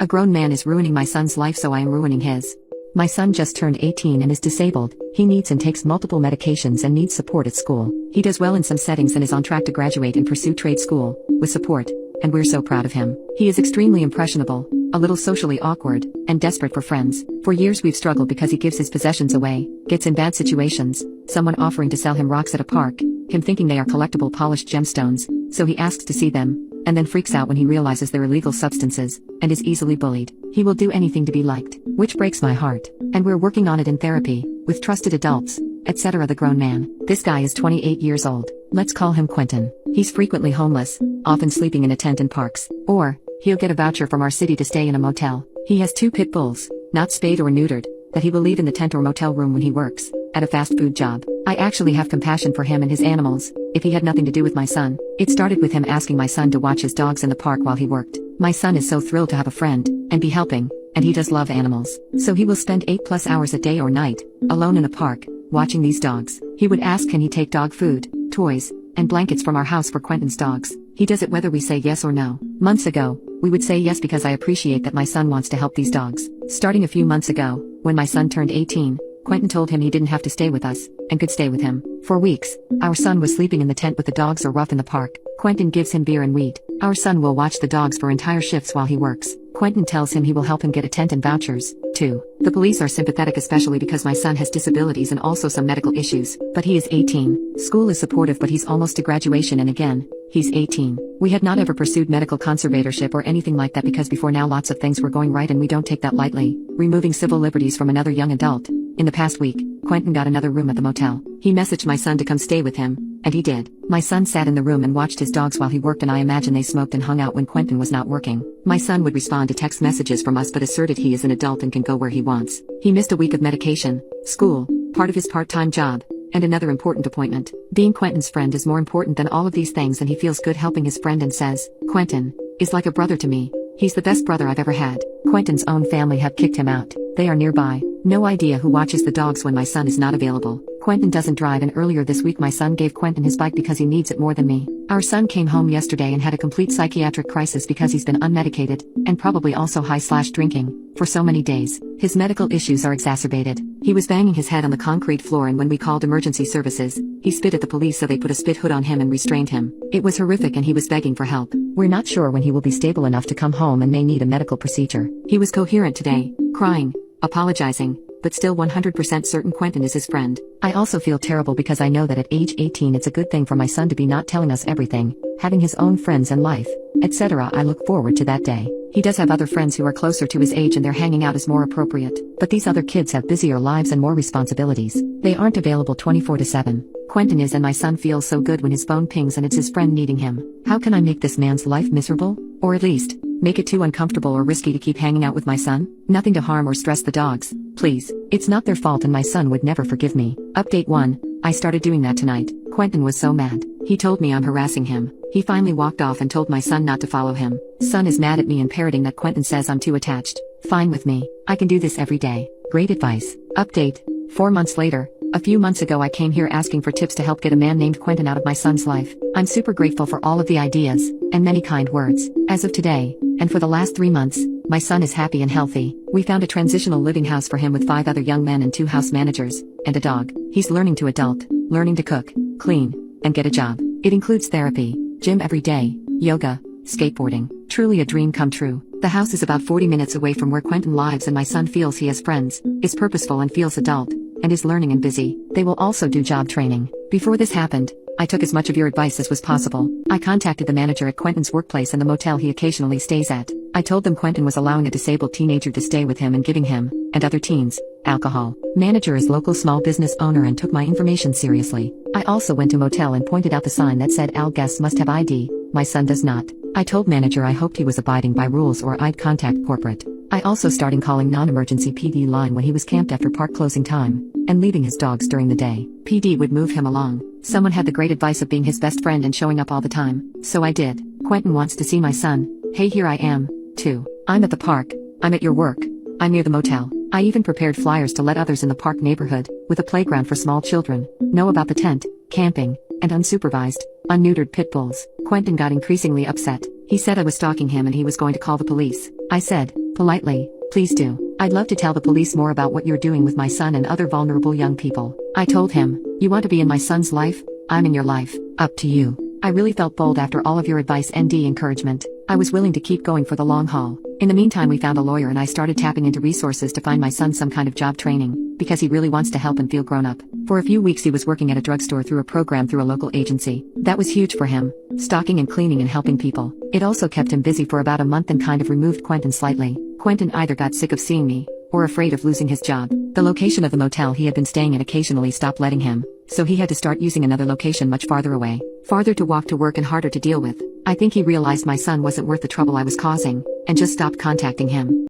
A grown man is ruining my son's life, so I am ruining his. My son just turned 18 and is disabled. He needs and takes multiple medications and needs support at school. He does well in some settings and is on track to graduate and pursue trade school, with support, and we're so proud of him. He is extremely impressionable, a little socially awkward, and desperate for friends. For years we've struggled because he gives his possessions away, gets in bad situations, someone offering to sell him rocks at a park, him thinking they are collectible polished gemstones, so he asks to see them, and then freaks out when he realizes they're illegal substances, and is easily bullied. He will do anything to be liked, which breaks my heart. And we're working on it in therapy, with trusted adults, etc. The grown man. This guy is 28 years old. Let's call him Quentin. He's frequently homeless, often sleeping in a tent in parks. Or, he'll get a voucher from our city to stay in a motel. He has 2 pit bulls, not spayed or neutered, that he will leave in the tent or motel room when he works at a fast food job. I actually have compassion for him and his animals, if he had nothing to do with my son. It started with him asking my son to watch his dogs in the park while he worked. My son is so thrilled to have a friend, and be helping, and he does love animals. So he will spend 8+ hours a day or night, alone in a park, watching these dogs. He would ask, can he take dog food, toys, and blankets from our house for Quentin's dogs. He does it whether we say yes or no. Months ago, we would say yes because I appreciate that my son wants to help these dogs. Starting a few months ago, when my son turned 18, Quentin told him he didn't have to stay with us, and could stay with him. For weeks, our son was sleeping in the tent with the dogs or rough in the park. Quentin gives him beer and weed. Our son will watch the dogs for entire shifts while he works. Quentin tells him he will help him get a tent and vouchers, too. The police are sympathetic, especially because my son has disabilities and also some medical issues, but he is 18. School is supportive, but he's almost to graduation, and again, he's 18. We had not ever pursued medical conservatorship or anything like that because before now lots of things were going right and we don't take that lightly. Removing civil liberties from another young adult. In the past week, Quentin got another room at the motel. He messaged my son to come stay with him, and he did. My son sat in the room and watched his dogs while he worked, and I imagine they smoked and hung out when Quentin was not working. My son would respond to text messages from us but asserted he is an adult and can go where he wants. He missed a week of medication, school, part of his part-time job, and another important appointment. Being Quentin's friend is more important than all of these things, and he feels good helping his friend and says, Quentin is like a brother to me. He's the best brother I've ever had. Quentin's own family have kicked him out. They are nearby. No idea who watches the dogs when my son is not available. Quentin doesn't drive, and earlier this week my son gave Quentin his bike because he needs it more than me. Our son came home yesterday and had a complete psychiatric crisis because he's been unmedicated, and probably also high/drinking, for so many days. His medical issues are exacerbated. He was banging his head on the concrete floor, and when we called emergency services, he spit at the police, so they put a spit hood on him and restrained him. It was horrific and he was begging for help. We're not sure when he will be stable enough to come home and may need a medical procedure. He was coherent today, crying, apologizing, but still 100% certain Quentin is his friend. I also feel terrible because I know that at age 18 it's a good thing for my son to be not telling us everything, having his own friends and life, etc. I look forward to that day. He does have other friends who are closer to his age and their hanging out is more appropriate, but these other kids have busier lives and more responsibilities. They aren't available 24/7. Quentin is, and my son feels so good when his phone pings and it's his friend needing him. How can I make this man's life miserable? Or at least, make it too uncomfortable or risky to keep hanging out with my son? Nothing to harm or stress the dogs, please. It's not their fault and my son would never forgive me. Update 1. I started doing that tonight. Quentin was so mad. He told me I'm harassing him. He finally walked off and told my son not to follow him. Son is mad at me and parroting that Quentin says I'm too attached. Fine with me. I can do this every day. Great advice. Update. 4 months later. A few months ago I came here asking for tips to help get a man named Quentin out of my son's life. I'm super grateful for all of the ideas, and many kind words. As of today, and for the last 3 months, my son is happy and healthy. We found a transitional living house for him with 5 other young men and 2 house managers, and a dog. He's learning to adult, learning to cook, clean, and get a job. It includes therapy, gym every day, yoga, skateboarding. Truly a dream come true. The house is about 40 minutes away from where Quentin lives, and my son feels he has friends, is purposeful and feels adult, and is learning and busy. They will also do job training. Before this happened, I took as much of your advice as was possible. I contacted the manager at Quentin's workplace and the motel he occasionally stays at. I told them Quentin was allowing a disabled teenager to stay with him and giving him, and other teens, alcohol. Manager is local small business owner and took my information seriously. I also went to motel and pointed out the sign that said all guests must have ID. My son does not. I told manager I hoped he was abiding by rules or I'd contact corporate. I also started calling non-emergency PD line when he was camped after park closing time, and leaving his dogs during the day. PD would move him along. Someone had the great advice of being his best friend and showing up all the time, so I did. Quentin wants to see my son. Hey, here I am, too. I'm at the park. I'm at your work. I'm near the motel. I even prepared flyers to let others in the park neighborhood, with a playground for small children, know about the tent, camping, and unsupervised, unneutered pit bulls. Quentin got increasingly upset. He said I was stalking him and he was going to call the police. I said, Politely, please do. I'd love to tell the police more about what you're doing with my son and other vulnerable young people. I told him, you want to be in my son's life? I'm in your life. Up to you. I really felt bold after all of your advice and encouragement. I was willing to keep going for the long haul. In the meantime, we found a lawyer and I started tapping into resources to find my son some kind of job training, because he really wants to help and feel grown up. For a few weeks he was working at a drugstore through a program through a local agency. That was huge for him, stocking and cleaning and helping people. It also kept him busy for about a month and kind of removed Quentin slightly. Quentin either got sick of seeing me, or afraid of losing his job. The location of the motel he had been staying in occasionally stopped letting him, so he had to start using another location much farther away. Farther to walk to work and harder to deal with. I think he realized my son wasn't worth the trouble I was causing, and just stopped contacting him.